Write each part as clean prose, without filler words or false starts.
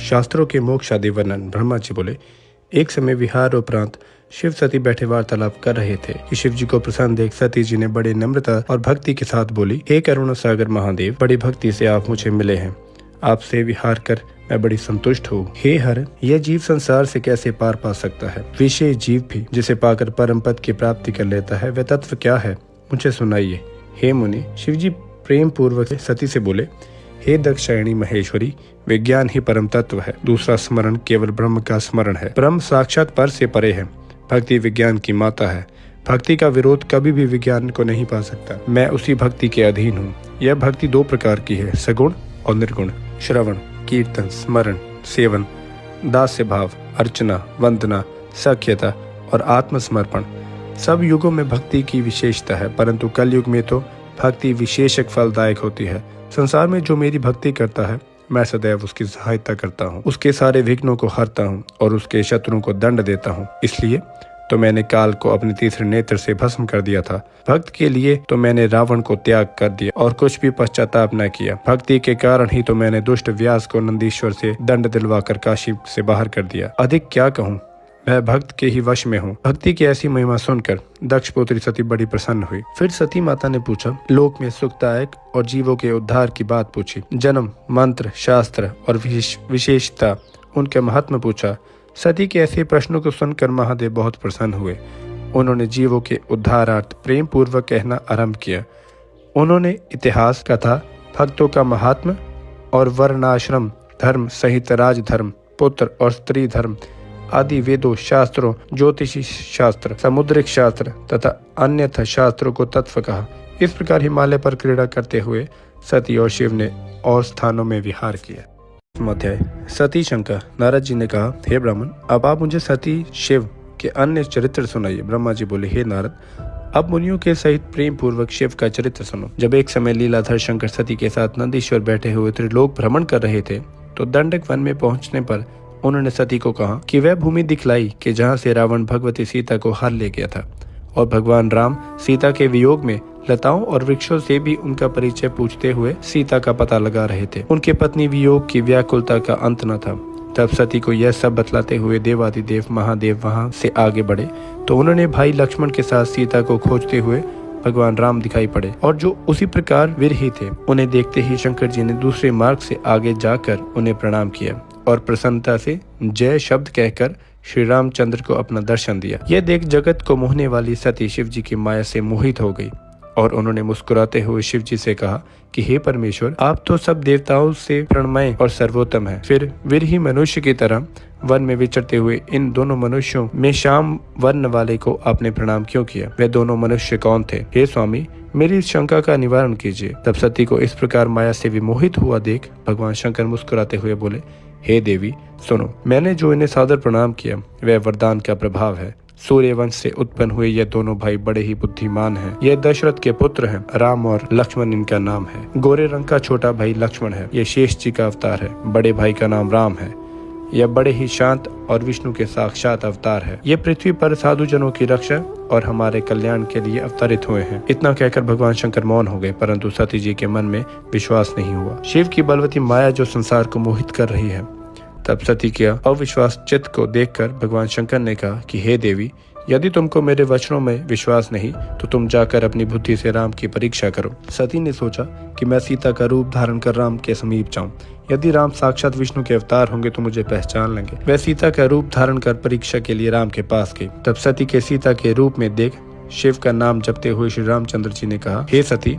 शास्त्रों के मोक्ष आदि वर्णन। ब्रह्मा जी बोले, एक समय विहार उपरांत शिव सती बैठे वार्तालाप कर रहे थे कि शिव जी को प्रसन्न देख सती जी ने बड़े नम्रता और भक्ति के साथ बोली, हे करुणा सागर महादेव, बड़ी भक्ति से आप मुझे मिले हैं। आपसे विहार कर मैं बड़ी संतुष्ट हूँ। हे हर, यह जीव संसार से कैसे पार पा सकता है? विशेष जीव भी जिसे पाकर परम पद की प्राप्ति कर लेता है, वह तत्व क्या है? मुझे सुनाइए। हे मुनि, शिव जी प्रेम पूर्वक सती से बोले, हे दक्षायणी महेश्वरी, विज्ञान ही परम तत्व है। दूसरा स्मरण केवल ब्रह्म का स्मरण है। ब्रह्म साक्षात पर से परे है। भक्ति विज्ञान की माता है। भक्ति का विरोध कभी भी विज्ञान को नहीं पा सकता। मैं उसी भक्ति के अधीन हूँ। यह भक्ति दो प्रकार की है, सगुण और निर्गुण। श्रवण, कीर्तन, स्मरण, सेवन, दास्य भाव, अर्चना, वंदना, सख्यता और आत्मसमर्पण सब युगों में भक्ति की विशेषता है, परंतु कल युग में तो भक्ति विशेषक फलदायक होती है। संसार में जो मेरी भक्ति करता है, मैं सदैव उसकी सहायता करता हूँ, उसके सारे विघ्नों को हरता हूँ और उसके शत्रुओं को दंड देता हूँ। इसलिए तो मैंने काल को अपने तीसरे नेत्र से भस्म कर दिया था। भक्त के लिए तो मैंने रावण को त्याग कर दिया और कुछ भी पश्चाताप न किया। भक्ति के कारण ही तो मैंने दुष्ट व्यास को नंदीश्वर से दंड दिलवाकर काशी से बाहर कर दिया। अधिक क्या कहूँ, मैं भक्त के ही वश में हूँ। भक्ति की ऐसी महिमा सुनकर दक्ष पुत्री सती बड़ी प्रसन्न हुई। फिर सती माता ने पूछा, लोक में सुखदायक और जीवों के उद्धार की बात पूछी। जन्म, मंत्र, शास्त्र और विशेषता, उनके महात्मा पूछा। सती के ऐसे प्रश्नों को सुनकर महादेव बहुत प्रसन्न हुए। उन्होंने जीवों के उद्धारार्थ प्रेम पूर्वक कहना आरंभ किया। उन्होंने इतिहास, कथा, भक्तों का महात्मा और वर्णाश्रम धर्म सहित राजधर्म, पुत्र और स्त्री धर्म आदि वेदों, शास्त्रों, ज्योतिषी शास्त्र, समुद्रिक शास्त्र तथा अन्यथा शास्त्रों को तत्व कहा। इस प्रकार हिमालय पर क्रीड़ा करते हुए सती और शिव ने और स्थानों में विहार किया। अध्याय सती शंका। नारद जी ने कहा, हे ब्राह्मण, अब आप मुझे सती शिव के अन्य चरित्र सुनाइए। ब्रह्मा जी बोले, हे नारद, अब मुनियों के सहित प्रेम पूर्वक शिव का चरित्र सुनो। जब एक समय लीलाधर शंकर सती के साथ नंदीश्वर बैठे हुए त्रिलोक भ्रमण कर रहे थे, तो दंडक वन में पहुंचने पर उन्होंने सती को कहा कि वह भूमि दिखलाई कि जहाँ से रावण भगवती सीता को हर ले गया था, और भगवान राम सीता के वियोग में लताओं और वृक्षों से भी उनका परिचय पूछते हुए सीता का पता लगा रहे थे। उनके पत्नी वियोग की व्याकुलता का अंत न था। तब सती को यह सब बतलाते हुए देवादिदेव महादेव वहां से आगे बढ़े, तो उन्होंने भाई लक्ष्मण के साथ सीता को खोजते हुए भगवान राम दिखाई पड़े, और जो उसी प्रकार विरही थे। उन्हें देखते ही शंकर जी ने दूसरे मार्ग से आगे जाकर उन्हें प्रणाम किया और प्रसन्नता से जय शब्द कहकर श्री रामचंद्र को अपना दर्शन दिया। यह देख जगत को मोहने वाली सती शिव जी की माया से मोहित हो गई और उन्होंने मुस्कुराते हुए शिव जी से कहा कि हे परमेश्वर, आप तो सब देवताओं से प्रणमय और सर्वोत्तम हैं। फिर विरही मनुष्य की तरह वन में विचरते हुए इन दोनों मनुष्यों में श्याम वर्ण वाले को आपने प्रणाम क्यों किया? वे दोनों मनुष्य कौन थे? हे स्वामी, मेरी इस शंका का निवारण कीजिए। तब सती को इस प्रकार माया से विमोहित हुआ देख भगवान शंकर मुस्कुराते हुए बोले, हे देवी, सुनो, मैंने जो इन्हें सादर प्रणाम किया वह वरदान का प्रभाव है। सूर्यवंश से उत्पन्न हुए ये दोनों भाई बड़े ही बुद्धिमान हैं। ये दशरथ के पुत्र हैं। राम और लक्ष्मण इनका नाम है। गोरे रंग का छोटा भाई लक्ष्मण है। ये शेष जी का अवतार है। बड़े भाई का नाम राम है। यह बड़े ही शांत और विष्णु के साक्षात अवतार है। ये पृथ्वी पर साधु जनों की रक्षा और हमारे कल्याण के लिए अवतरित हुए हैं। इतना कहकर भगवान शंकर मौन हो गए, परंतु सती जी के मन में विश्वास नहीं हुआ। शिव की बलवती माया जो संसार को मोहित कर रही है। तब सती के अविश्वास चित्त को देखकर भगवान शंकर ने कहा कि हे देवी, यदि तुमको मेरे वचनों में विश्वास नहीं तो तुम जाकर अपनी बुद्धि से राम की परीक्षा करो। सती ने सोचा कि मैं सीता का रूप धारण कर राम के समीप जाऊं। यदि राम साक्षात विष्णु के अवतार होंगे तो मुझे पहचान लेंगे। वह सीता का रूप धारण कर परीक्षा के लिए राम के पास गई। तब सती के सीता के रूप में देख शिव का नाम जपते हुए श्री रामचंद्र जी ने कहा, हे सती,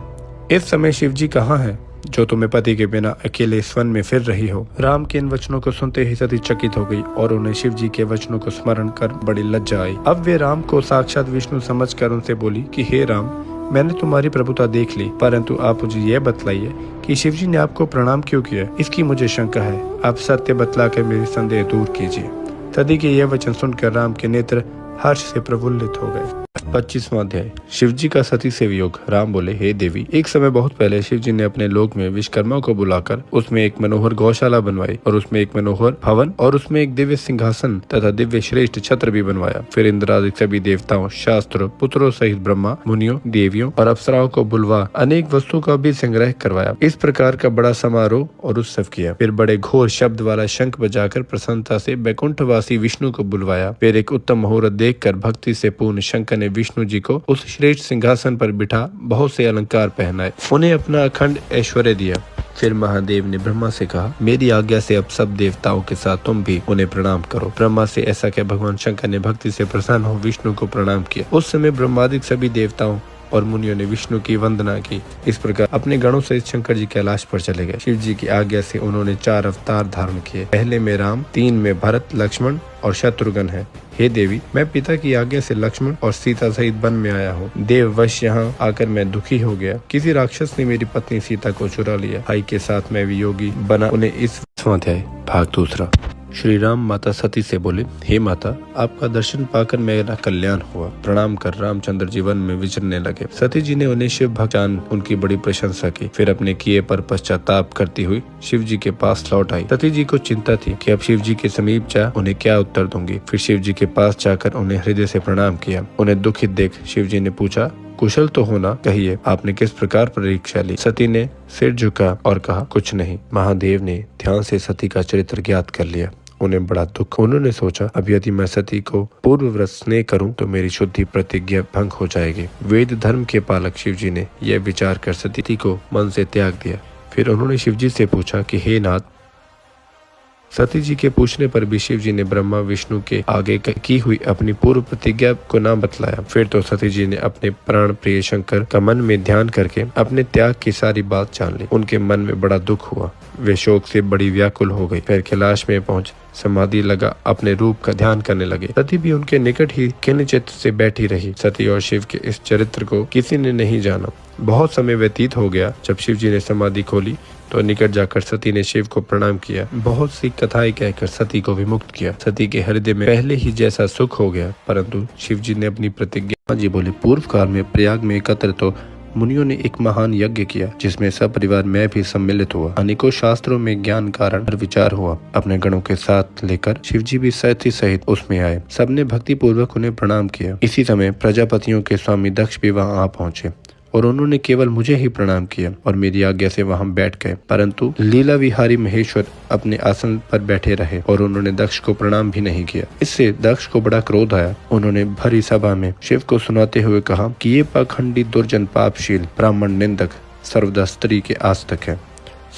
इस समय शिव जी कहाँ है जो तुम्हें पति के बिना अकेले इस वन में फिर रही हो? राम के इन वचनों को सुनते ही सती चकित हो गई और उन्हें शिव जी के वचनों को स्मरण कर बड़ी लज्जा आई। अब वे राम को साक्षात विष्णु समझकर उनसे बोली कि हे राम, मैंने तुम्हारी प्रभुता देख ली, परंतु आप मुझे यह बतलाइए कि शिव जी ने आपको प्रणाम क्यों किया? इसकी मुझे शंका है। आप सत्य बतलाकर मेरी संदेह दूर कीजिए। सती के यह वचन सुनकर राम के नेत्र हर्ष से प्रफुल्लित हो गए। 25वां अध्याय। शिव जी का सती से वियोग। राम बोले, हे देवी, एक समय बहुत पहले शिव जी ने अपने लोक में विश्वकर्मा को बुलाकर उसमें एक मनोहर गौशाला बनवाई और उसमें एक मनोहर भवन और उसमें एक दिव्य सिंहासन तथा दिव्य श्रेष्ठ छत्र भी बनवाया। फिर इंद्रादि सभी देवताओं, शास्त्रों, पुत्रों सहित ब्रह्मा, मुनियों, देवियों और अप्सराओं को बुलवा अनेक वस्तुओं का भी संग्रह करवाया। इस प्रकार का बड़ा समारोह और उत्सव किया। फिर बड़े घोर शब्द वाला शंख बजाकर प्रसन्नता से बैकुंठवासी विष्णु को बुलवाया। फिर एक उत्तम मुहूर्त देखकर भक्ति से पूर्ण शंकर ने विष्णु जी को उस श्रेष्ठ सिंहासन पर बिठा बहुत से अलंकार पहनाए, उन्हें अपना अखंड ऐश्वर्य दिया। फिर महादेव ने ब्रह्मा से कहा, मेरी आज्ञा से अब सब देवताओं के साथ तुम भी उन्हें प्रणाम करो। ब्रह्मा से ऐसा क्या भगवान शंकर ने भक्ति से प्रसन्न हो विष्णु को प्रणाम किया। उस समय ब्रह्मादिक सभी देवताओं और मुनियों ने विष्णु की वंदना की। इस प्रकार अपने गणों से शंकर जी कैलाश पर चले गए। शिव जी की आज्ञा से उन्होंने 4 अवतार धारण किए। पहले में राम, 3 में भरत, लक्ष्मण और शत्रुघ्न है। हे देवी, मैं पिता की आज्ञा से लक्ष्मण और सीता सहित वन में आया हूँ। देववश यहाँ आकर मैं दुखी हो गया। किसी राक्षस ने मेरी पत्नी सीता को चुरा लिया। भाई के साथ मैं वियोगी बना। उन्हें इस अध्याय भाग 2। श्री राम माता सती से बोले, हे माता, आपका दर्शन पाकर मेरा कल्याण हुआ। प्रणाम कर रामचंद्र जीवन में विचरने लगे। सती जी ने उन्हें शिव भक्त जान उनकी बड़ी प्रशंसा की। फिर अपने किए पर पश्चाताप करती हुई शिव जी के पास लौट आई। सती जी को चिंता थी कि अब शिव जी के समीप जा उन्हें क्या उत्तर दूंगी। फिर शिव जी के पास जाकर उन्हें हृदय से प्रणाम किया। उन्हें दुखित देख शिव जी ने पूछा, कुशल तो होना, कहिए आपने किस प्रकार परीक्षा ली। सती ने सिर झुका और कहा, कुछ नहीं। महादेव ने ध्यान से सती का चरित्र ज्ञात कर लिया। उन्हें बड़ा दुख। उन्होंने सोचा, अब यदि मैं सती को पूर्वव्रत स्नेह करूं तो मेरी शुद्धि प्रतिज्ञा भंग हो जाएगी। वेद धर्म के पालक शिव जी ने यह विचार कर सती को मन से त्याग दिया। फिर उन्होंने शिव जी से पूछा कि हे नाथ, सती जी के पूछने पर भी शिव जी ने ब्रह्मा विष्णु के आगे की हुई अपनी पूर्व प्रतिज्ञा को न बतलाया। फिर तो सती जी ने अपने प्राण प्रिय शंकर का मन में ध्यान करके अपने त्याग की सारी बात जान ली। उनके मन में बड़ा दुख हुआ। वे शोक से बड़ी व्याकुल हो गई। फिर कैलाश में पहुंच समाधि लगा अपने रूप का ध्यान करने लगे। सती भी उनके निकट ही खिन्न चित्त से बैठी रही। सती और शिव के इस चरित्र को किसी ने नहीं जाना। बहुत समय व्यतीत हो गया। जब शिव जी ने समाधि खोली तो निकट जाकर सती ने शिव को प्रणाम किया। बहुत सी कथाएं कहकर सती को विमुक्त किया। सती के हृदय में पहले ही जैसा सुख हो गया। परंतु शिव जी ने अपनी प्रतिज्ञा जी बोले, पूर्व काल में प्रयाग में एकत्र तो मुनियों ने एक महान यज्ञ किया जिसमें सब परिवार मैं भी सम्मिलित हुआ। अनेकों शास्त्रों में ज्ञान कारण विचार हुआ। अपने गणों के साथ लेकर शिव जी भी सती सहित उसमें आए। सबने भक्ति पूर्वक उन्हें प्रणाम किया। इसी समय प्रजापतियों के स्वामी दक्ष भी वहां आ पहुंचे और उन्होंने केवल मुझे ही प्रणाम किया और मेरी आज्ञा से वहां बैठ गए। परंतु लीला विहारी महेश्वर अपने आसन पर बैठे रहे और उन्होंने दक्ष को प्रणाम भी नहीं किया। इससे दक्ष को बड़ा क्रोध आया। उन्होंने भरी सभा में शिव को सुनाते हुए कहा कि ये पाखंडी दुर्जन पापशील ब्राह्मण निंदक सर्वदा स्त्री के आस्तक है।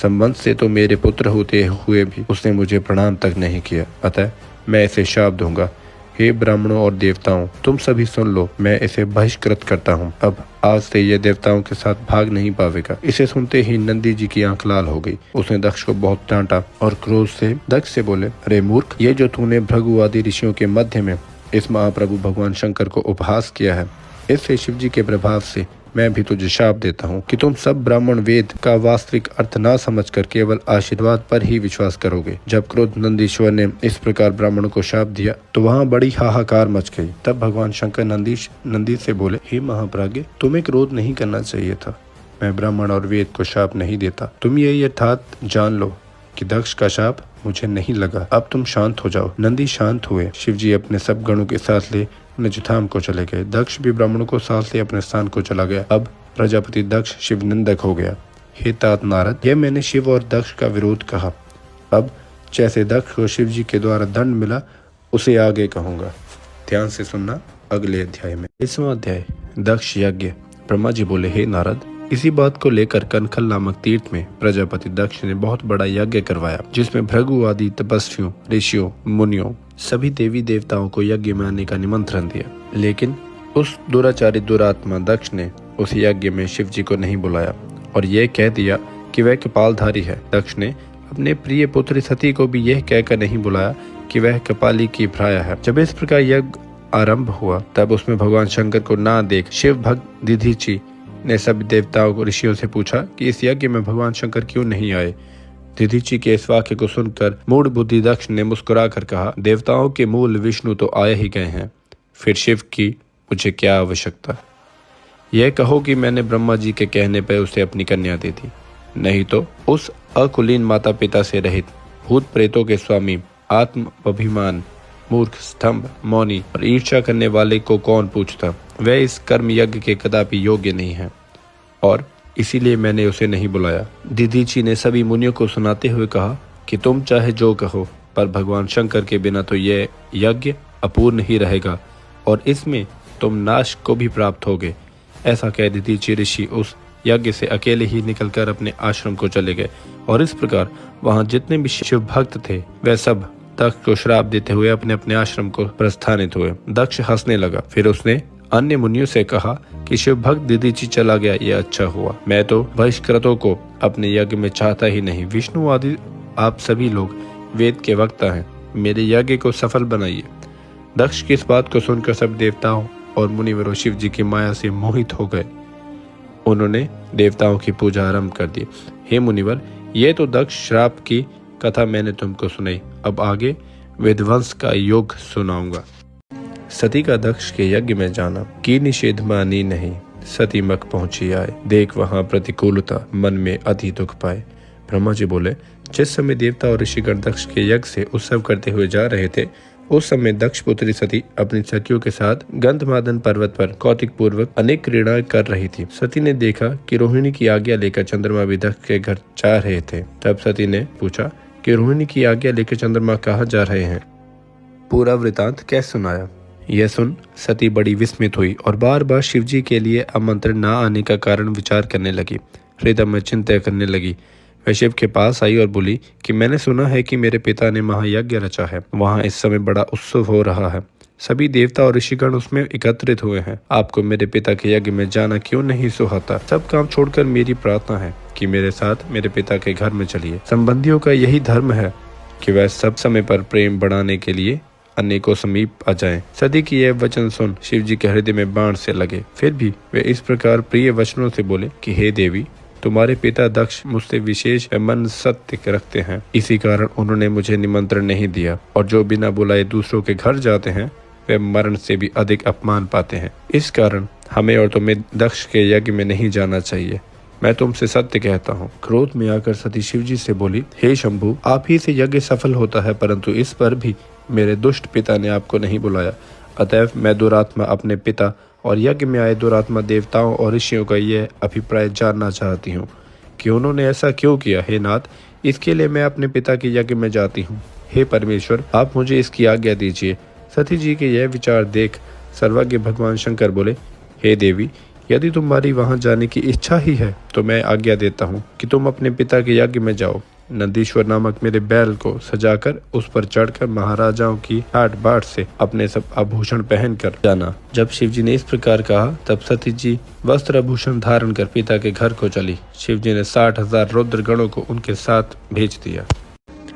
संबंध से तो मेरे पुत्र होते हुए भी उसने मुझे प्रणाम तक नहीं किया। अतः मैं इसे शाप दूंगा। हे ब्राह्मणों और देवताओं, तुम सभी सुन लो, मैं इसे बहिष्कृत करता हूँ। अब आज से ये देवताओं के साथ भाग नहीं पावेगा। इसे सुनते ही नंदी जी की आंख लाल हो गई। उसने दक्ष को बहुत डांटा और क्रोध से दक्ष से बोले, अरे मूर्ख, ये जो तूने भृगु आदि ऋषियों के मध्य में इस महाप्रभु भगवान शंकर को उपहास किया है, इससे शिव जी के प्रभाव से मैं भी तुझे शाप देता हूँ कि तुम सब ब्राह्मण वेद का वास्तविक अर्थ ना समझकर केवल आशीर्वाद पर ही विश्वास करोगे। जब क्रोध नंदीश्वर ने इस प्रकार ब्राह्मणों को शाप दिया तो वहाँ बड़ी हाहाकार मच गई। तब भगवान शंकर नंदी से बोले, हे महाप्राज्ञ, तुम्हें क्रोध नहीं करना चाहिए था। मैं ब्राह्मण और वेद को शाप नहीं देता। तुम ये यथार्थ जान लो कि दक्ष का शाप मुझे नहीं लगा। अब तुम शांत हो जाओ। नंदी शांत हुए। शिव जी अपने सब गणों के साथ ले नजुथाम को चले गए। दक्ष भी ब्राह्मणों को साथ ले अपने स्थान को चला गया। अब प्रजापति दक्ष शिव निंदक हो गया। हे तात नारद, यह मैंने शिव और दक्ष का विरोध कहा। अब जैसे दक्ष को शिव जी के द्वारा दंड मिला उसे आगे कहूंगा। ध्यान से सुनना अगले अध्याय में। 20वां अध्याय, दक्ष यज्ञ। ब्रह्मा जी बोले, हे नारद, इसी बात को लेकर कनखल नामक तीर्थ में प्रजापति दक्ष ने बहुत बड़ा यज्ञ करवाया जिसमें भृगु आदि तपस्वियों, ऋषियों, मुनियों, सभी देवी देवताओं को यज्ञ में आने का निमंत्रण दिया। लेकिन उस दुराचारी दुरात्मा दक्ष ने उस यज्ञ में शिव जी को नहीं बुलाया और यह कह दिया कि वह कपालधारी है। दक्ष ने अपने प्रिय पुत्री सती को भी यह कहकर नहीं बुलाया कि वह कपाली की भ्राया है। जब इस प्रकार यज्ञ आरंभ हुआ तब उसमें भगवान शंकर को ना देख शिव भक्त दिधिची ने सभी देवताओं को ऋषियों से पूछा कि इस यज्ञ में भगवान शंकर क्यों नहीं आए। दिधिची के इस वाक्य को सुनकर मूढ़ बुद्धि दक्ष ने मुस्कुरा कर कहा, देवताओं के मूल विष्णु तो आए ही गए हैं। फिर शिव की मुझे क्या आवश्यकता? यह कहो कि मैंने ब्रह्मा जी के कहने पर उसे अपनी कन्या दे दी, नहीं तो उस अकुलीन माता पिता से रहित, भूत प्रेतों के स्वामी, आत्म अभिमान, मूर्ख, स्तंभ, मौनी और ईर्ष्या करने वाले को कौन पूछता? वह इस कर्म यज्ञ के कदापि योग्य नहीं है और इसीलिए मैंने उसे नहीं बुलाया। दीदीची ने सभी मुनियों को सुनाते हुए कहा कि तुम चाहे जो कहो, पर भगवान शंकर के बिना तो यह यज्ञ अपूर्ण ही रहेगा और इसमें तुम नाश को भी प्राप्त होगे। ऐसा कह दीदीची ऋषि उस यज्ञ से अकेले ही निकलकर अपने आश्रम को चले गए और इस प्रकार वहां जितने भी शिव भक्त थे वह सब दक्ष को श्राप देते हुए अपने अपने आश्रम को प्रस्थानित हुए। दक्ष हंसने लगा। फिर उसने अन्य मुनियों से कहा कि शिव भक्त दीदीची चला गया, ये अच्छा हुआ। मैं तो बहिष्कृतों को अपने यज्ञ में चाहता ही नहीं। विष्णु आदि आप सभी लोग वेद के वक्ता हैं, मेरे यज्ञ को सफल बनाइए। दक्ष की इस बात को सुनकर सब देवताओं और मुनिवरों शिव जी की माया से मोहित हो गए। उन्होंने देवताओं की पूजा आरंभ कर दी। हे मुनिवर, ये तो दक्ष श्राप की कथा मैंने तुमको सुनाई, अब आगे विध्वंस का योग सुनाऊंगा। सती का दक्ष के यज्ञ में जाना, की निषेध मानी नहीं, सती मक पहुंची आए, देख वहां प्रतिकूलता, मन में अति दुख पाए। ब्रह्मा जी बोले, जिस समय देवता और ऋषिगण दक्ष के यज्ञ से उत्सव करते हुए जा रहे थे, उस समय दक्ष पुत्री सती अपनी सखियों के साथ गंधमादन पर्वत पर कौतिक पूर्वक अनेक क्रीड़ाएं कर रही थी। सती ने देखा कि रोहिणी की आज्ञा लेकर चंद्रमा भी दक्ष के घर जा रहे थे। तब सती ने पूछा कि रोहिणी की आज्ञा लेकर चंद्रमा कहाँ जा रहे हैं? पूरा वृतांत कैसे सुनाया। यह सुन सती बड़ी विस्मित हुई और बार बार शिवजी के लिए आमंत्रण न आने का कारण विचार करने लगी। हृदय में चिंता करने लगी। वह शिव के पास आई और बोली कि मैंने सुना है कि मेरे पिता ने महायज्ञ रचा है, वहाँ इस समय बड़ा उत्सव हो रहा है, सभी देवता और ऋषिगण उसमें एकत्रित हुए हैं। आपको मेरे पिता के यज्ञ में जाना क्यों नहीं सुहाता? सब काम छोड़कर मेरी प्रार्थना है कि मेरे साथ मेरे पिता के घर में चलिए। संबंधियों का यही धर्म है कि वह सब समय पर प्रेम बढ़ाने के लिए अन्य को समीप आ जाएं। सती की यह वचन सुन शिव जी के हृदय में बाण से लगे। फिर भी वे इस प्रकार प्रिय वचनों से बोले कि हे देवी, तुम्हारे पिता दक्ष मुझसे विशेष मन सत्य रखते हैं, इसी कारण उन्होंने मुझे निमंत्रण नहीं दिया और जो बिना बुलाए दूसरों के घर जाते हैं वे मरण से भी अधिक अपमान पाते हैं। इस कारण हमें और तुम्हें दक्ष के यज्ञ में नहीं जाना चाहिए। मैं तुमसे सत्य कहता हूँ। क्रोध में आकर सती शिवजी से बोली, हे शंभु, आप ही से यज्ञ सफल होता है, परंतु इस पर भी मेरे दुष्ट पिता ने आपको नहीं बुलाया। अतएव मैं दुरात्मा अपने पिता और यज्ञ में आए दुरात्मा देवताओं और ऋषियों का यह अभिप्राय जानना चाहती हूँ कि उन्होंने ऐसा क्यों किया। हे नाथ, इसके लिए मैं अपने पिता के यज्ञ में जाती हूँ। हे परमेश्वर, आप मुझे इसकी आज्ञा दीजिए। सती जी के यह विचार देख सर्वज्ञ भगवान शंकर बोले, हे देवी, यदि तुम्हारी वहां जाने की इच्छा ही है तो मैं आज्ञा देता हूँ कि तुम अपने पिता के यज्ञ में जाओ। नंदीश्वर नामक मेरे बैल को सजाकर उस पर चढ़कर महाराजाओं की ठाट बाट से अपने सब आभूषण पहनकर जाना। जब शिवजी ने इस प्रकार कहा तब सती जी वस्त्र आभूषण धारण कर पिता के घर को चली। शिवजी ने 60,000 रुद्र गणों को उनके साथ भेज दिया।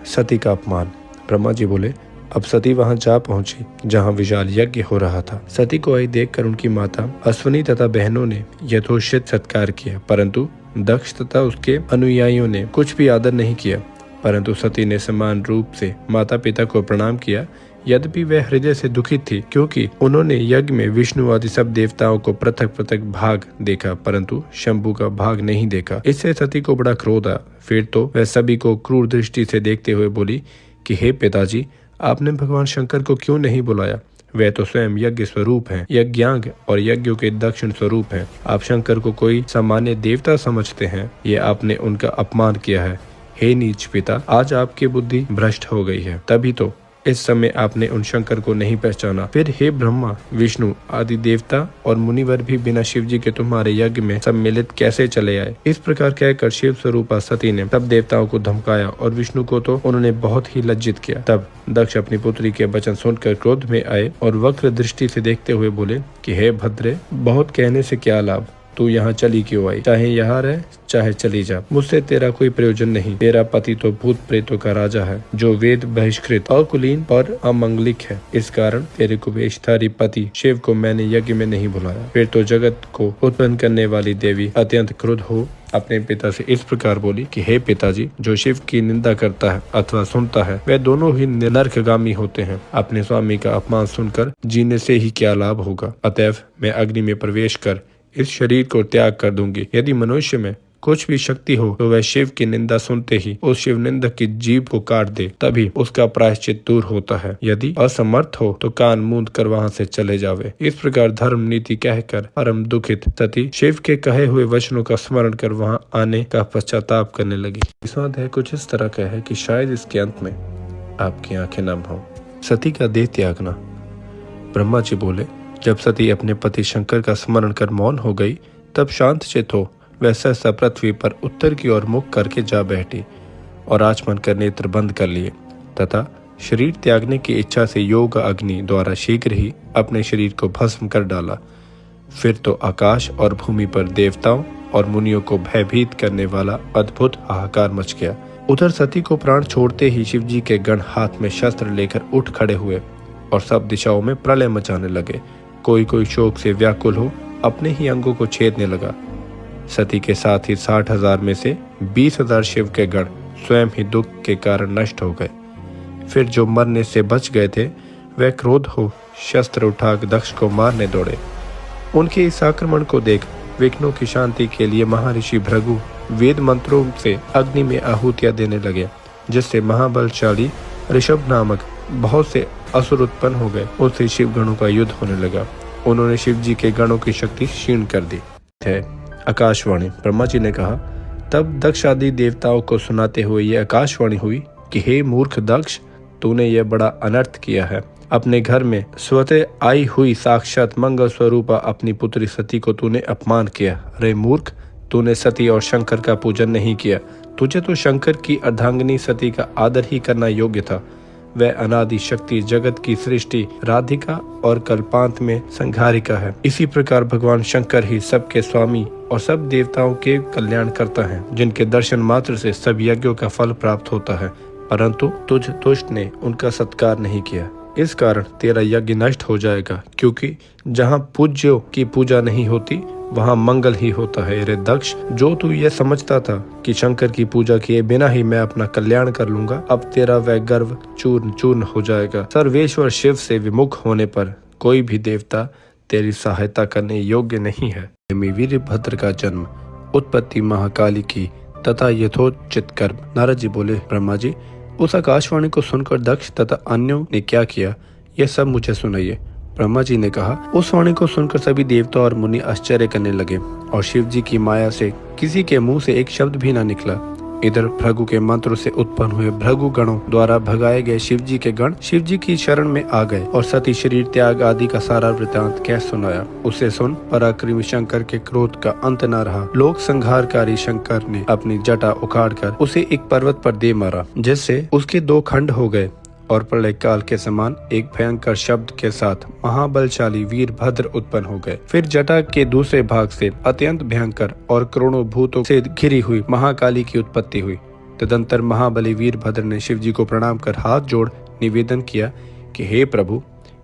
सती का अपमान। ब्रह्मा जी बोले, अब सती वहां जा पहुंची जहां विशाल यज्ञ हो रहा था। सती को आई देखकर उनकी माता अश्विनी तथा बहनों ने यथोचित सत्कार किया, परंतु दक्ष तथा उसके अनुयायियों ने कुछ भी आदर नहीं किया। परंतु सती ने समान रूप से माता पिता को प्रणाम किया। यद्यपि वह हृदय से दुखित थी क्योंकि उन्होंने यज्ञ में विष्णु आदि सब देवताओं को पृथक पृथक भाग देखा, परंतु शंभु का भाग नहीं देखा। इससे सती को बड़ा क्रोध आया। फिर तो वह सभी को क्रूर दृष्टि से देखते हुए बोली कि हे पिताजी, आपने भगवान शंकर को क्यों नहीं बुलाया? वे तो स्वयं यज्ञ स्वरूप हैं, यज्ञांग और यज्ञों के दक्षिण स्वरूप हैं। आप शंकर को कोई सामान्य देवता समझते हैं, ये आपने उनका अपमान किया है। हे नीच पिता, आज आपकी बुद्धि भ्रष्ट हो गई है, तभी तो इस समय आपने उन शंकर को नहीं पहचाना। फिर हे ब्रह्मा, विष्णु आदि देवता और मुनिवर भी बिना शिव जी के तुम्हारे यज्ञ में सम्मिलित कैसे चले आए? इस प्रकार कहकर शिव स्वरूपा सती ने सब देवताओं को धमकाया और विष्णु को तो उन्होंने बहुत ही लज्जित किया। तब दक्ष अपनी पुत्री के वचन सुनकर क्रोध में आए और वक्र दृष्टि से देखते हुए बोले कि हे भद्रे, बहुत कहने से क्या लाभ, तू यहाँ चली क्यों आई? चाहे यहाँ रह चाहे चली जा, मुझसे तेरा कोई प्रयोजन नहीं। तेरा पति तो भूत प्रेतों का राजा है, जो वेद बहिष्कृत, अकुलीन और अमंगलिक है। इस कारण तेरे कुबेशधारी पति शिव को मैंने यज्ञ में नहीं बुलाया। फिर तो जगत को उत्पन्न करने वाली देवी अत्यंत क्रुद्ध हो अपने पिता से इस प्रकार बोली कि हे पिताजी, जो शिव की निंदा करता है अथवा सुनता है वे दोनों ही नरकगामी होते हैं। अपने स्वामी का अपमान सुनकर जीने से ही क्या लाभ होगा। अतएव मैं अग्नि में प्रवेश कर इस शरीर को त्याग कर दूंगी। यदि मनुष्य में कुछ भी शक्ति हो तो वह शिव की निंदा सुनते ही उस शिव निंदक की जीभ को काट दे, तभी उसका प्रायश्चित दूर होता है। यदि असमर्थ हो तो कान मूंद कर वहां से चले जावे। इस प्रकार धर्म नीति कहकर परम दुखित सती शिव के कहे हुए वचनों का स्मरण कर वहां आने का पश्चाताप करने लगी। अध्याय कुछ इस तरह का है कि शायद इसके अंत में आपकी आंखें नम हो। सती का देह त्यागना। ब्रह्मा जी बोले, जब सती अपने पति शंकर का स्मरण कर मौन हो गई तब शांत चित हो वह सहसा पृथ्वी पर उत्तर की ओर मुख करके जा बैठी और आचमन कर नेत्र बंद कर लिए तथा शरीर त्यागने की इच्छा से योग अग्नि द्वारा शीघ्र ही अपने शरीर को भस्म कर डाला। फिर तो आकाश और भूमि पर देवताओं और मुनियों को भयभीत करने वाला अद्भुत हाहाकार मच गया। उधर सती को प्राण छोड़ते ही शिवजी के गण हाथ में शस्त्र लेकर उठ खड़े हुए और सब दिशाओं में प्रलय मचाने लगे। कोई कोई शोक से व्याकुल हो अपने ही अंगों को छेदने लगा। सती के साथ ही 60,000 में से 20,000 शिव के गण स्वयं ही दुख के कारण नष्ट हो गए। फिर जो मरने से बच गए थे वह क्रोध हो शस्त्र उठाकर दक्ष को मारने दौड़े। उनके इस आक्रमण को देख विघ्नों की शांति के लिए महर्षि भृगु वेद मंत्रों से अग्नि में आहुतियां देने लगे, जिससे महाबलशाली ऋषभ नामक बहुत से असुर उत्पन्न हो गए। उससे शिव गणों का युद्ध होने लगा। उन्होंने शिव जी के गणों की शक्ति क्षीण कर दी थे। आकाशवाणी। ब्रह्मा जी ने कहा, तब दक्ष आदि देवताओं को सुनाते हुए ये आकाशवाणी हुई कि हे मूर्ख दक्ष, तूने यह बड़ा अनर्थ किया है। अपने घर में स्वतः आई हुई साक्षात मंगल स्वरूपा अपनी पुत्री सती को तूने अपमान किया। अरे मूर्ख, तूने सती और शंकर का पूजन नहीं किया। तुझे तो शंकर की अर्धांगिनी सती का आदर ही करना योग्य था। वह अनादि शक्ति जगत की सृष्टि राधिका और कल्पांत में संहारिका है। इसी प्रकार भगवान शंकर ही सबके स्वामी और सब देवताओं के कल्याण करता है, जिनके दर्शन मात्र से सब यज्ञों का फल प्राप्त होता है। परंतु तुझ दुष्ट ने उनका सत्कार नहीं किया। इस कारण तेरा यज्ञ नष्ट हो जाएगा, क्योंकि जहाँ पूज्यों की पूजा नहीं होती वहाँ मंगल ही होता है। रे दक्ष, जो तू ये समझता था कि शंकर की पूजा किए बिना ही मैं अपना कल्याण कर लूंगा, अब तेरा वह गर्व चूर्ण चूर्ण हो जाएगा। सर्वेश्वर शिव से विमुख होने पर कोई भी देवता तेरी सहायता करने योग्य नहीं है। वीरभद्र का जन्म। उत्पत्ति महाकाली की तथा यथोचित कर्म। नारद जी बोले, ब्रह्मा जी, उस आकाशवाणी को सुनकर दक्ष तथा अन्यों ने क्या किया, यह सब मुझे सुनाइए। ब्रह्मा जी ने कहा, उस वाणी को सुनकर सभी देवता और मुनि आश्चर्य करने लगे और शिव जी की माया से किसी के मुंह से एक शब्द भी न निकला। इधर भृगु के मंत्र से उत्पन्न हुए भृगु गणों द्वारा भगाए गए शिव जी के गण शिव जी की शरण में आ गए और सती शरीर त्याग आदि का सारा वृतांत कह सुनाया। उसे सुन पराक्रमी शंकर के क्रोध का अंत न रहा। लोक संहारकारी शंकर ने अपनी जटा उखाड़कर उसे एक पर्वत पर दे मारा, जिससे उसके 2 खंड हो गए और प्रलय काल के समान एक भयंकर शब्द के साथ महाबलशाली वीरभद्र उत्पन्न हो गए। फिर जटा के दूसरे भाग से अत्यंत भयंकर और करोड़ों भूतों से घिरी हुई महाकाली की उत्पत्ति हुई। तदंतर महाबली वीरभद्र ने शिव जी को प्रणाम कर हाथ जोड़ निवेदन किया कि हे प्रभु,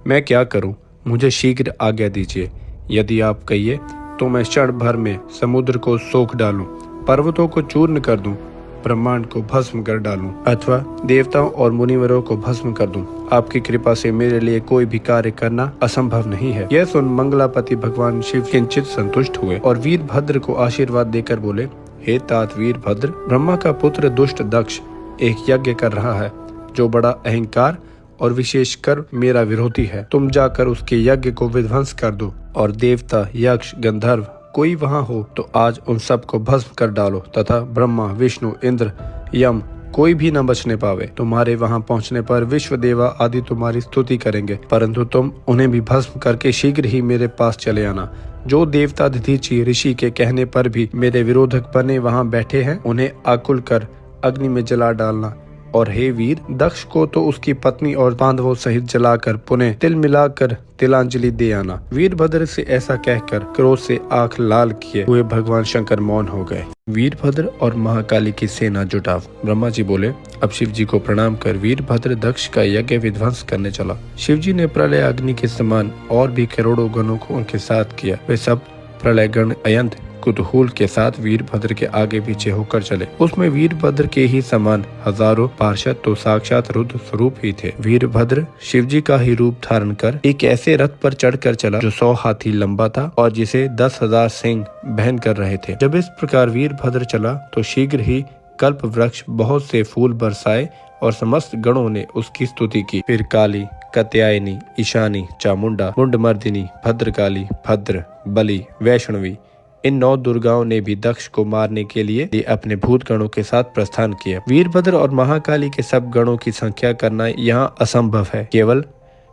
मैं क्या करूं, मुझे शीघ्र आज्ञा दीजिए। यदि आप कहिए तो मैं क्षण भर में समुद्र को सोख डालूं, पर्वतों को चूर्ण कर दूं, ब्रह्मांड को भस्म कर डालूं, अथवा देवताओं और मुनिवरों को भस्म कर दूं। आपकी कृपा से मेरे लिए कोई भी कार्य करना असंभव नहीं है। यह सुन मंगलापति भगवान शिव किंचित संतुष्ट हुए और वीरभद्र को आशीर्वाद देकर बोले, हे तात वीरभद्र, ब्रह्मा का पुत्र दुष्ट दक्ष एक यज्ञ कर रहा है, जो बड़ा अहंकार और विशेषकर मेरा विरोधी है। तुम जाकर उसके यज्ञ को विध्वंस कर दो और देवता, यक्ष, गंधर्व कोई वहाँ हो तो आज उन सब को भस्म कर डालो तथा ब्रह्मा, विष्णु, इंद्र, यम कोई भी न बचने पावे। तुम्हारे वहाँ पहुँचने पर विश्व देवा आदि तुम्हारी स्तुति करेंगे, परंतु तुम उन्हें भी भस्म करके शीघ्र ही मेरे पास चले आना। जो देवता दधीचि ऋषि के कहने पर भी मेरे विरोधक बने वहाँ बैठे हैं, उन्हें आकुल कर अग्नि में जला डालना। और हे वीर, दक्ष को तो उसकी पत्नी और बांधवों सहित जलाकर पुनः तिल मिलाकर तिलांजलि दे आना। वीरभद्र से ऐसा कहकर क्रोध से आंख लाल किए हुए भगवान शंकर मौन हो गए। वीरभद्र और महाकाली की सेना जुटाव। ब्रह्मा जी बोले, अब शिव जी को प्रणाम कर वीरभद्र दक्ष का यज्ञ विध्वंस करने चला। शिव जी ने प्रलय अग्नि के समान और भी करोड़ों गणों को उनके साथ किया। वे सब प्रलय गण अयंत कुतूहल के साथ वीरभद्र के आगे पीछे होकर चले। उसमें वीरभद्र के ही समान हजारों पार्षद तो साक्षात रुद्र स्वरूप ही थे। वीरभद्र शिवजी का ही रूप धारण कर एक ऐसे रथ पर चढ़कर चला जो 100 हाथी लंबा था और जिसे 10,000 सिंह वहन कर रहे थे। जब इस प्रकार वीरभद्र चला तो शीघ्र ही कल्प वृक्ष बहुत से फूल बरसाए और समस्त गणों ने उसकी स्तुति की। फिर काली, कात्यायनी, ईशानी, चामुंडा, मुंडमर्दिनी, भद्रकाली, भद्र, बलि, वैष्णवी इन 9 दुर्गाओं ने भी दक्ष को मारने के लिए अपने भूत गणों के साथ प्रस्थान किया। वीरभद्र और महाकाली के सब गणों की संख्या करना यहाँ असंभव है। केवल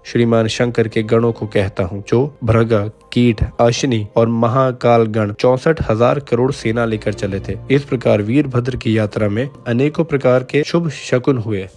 श्रीमान शंकर के गणों को कहता हूँ, जो भृग, कीट, अश्विनी और महाकाल गण 64,000 करोड़ सेना लेकर चले थे। इस प्रकार वीरभद्र की यात्रा में अनेकों प्रकार के शुभ शकुन हुए।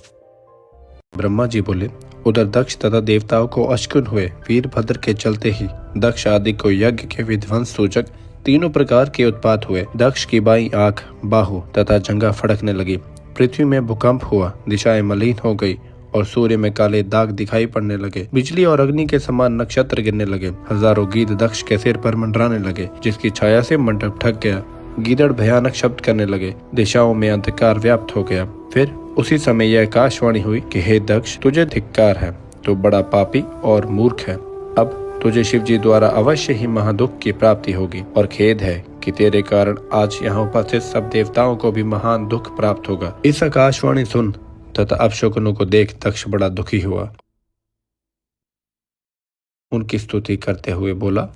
ब्रह्मा जी बोले, उधर दक्ष तथा देवताओं को अशकुन हुए। वीरभद्र के चलते ही दक्ष आदि को यज्ञ के विध्वंस सूचक तीनों प्रकार के उत्पात हुए। दक्ष की बाईं आंख, बाहु तथा जंघा फड़कने लगी। पृथ्वी में भूकंप हुआ, दिशाएं मलिन हो गई और सूर्य में काले दाग दिखाई पड़ने लगे। बिजली और अग्नि के समान नक्षत्र गिरने लगे। हजारों गीद दक्ष के सिर पर मंडराने लगे, जिसकी छाया से मंडप ढक गया। गीदड़ भयानक शब्द करने लगे, दिशाओं में अंधकार व्याप्त हो गया। फिर उसी समय यह आकाशवाणी हुई कि हे दक्ष, तुझे धिक्कार है, तू बड़ा पापी और मूर्ख है। अब तुझे शिवजी द्वारा अवश्य ही महादुख की प्राप्ति होगी और खेद है कि तेरे कारण आज यहाँ उपस्थित सब देवताओं को भी महान दुख प्राप्त होगा। इस आकाशवाणी सुन तथा अपशकुनों को देख दक्ष बड़ा दुखी हुआ। उनकी स्तुति करते हुए बोला,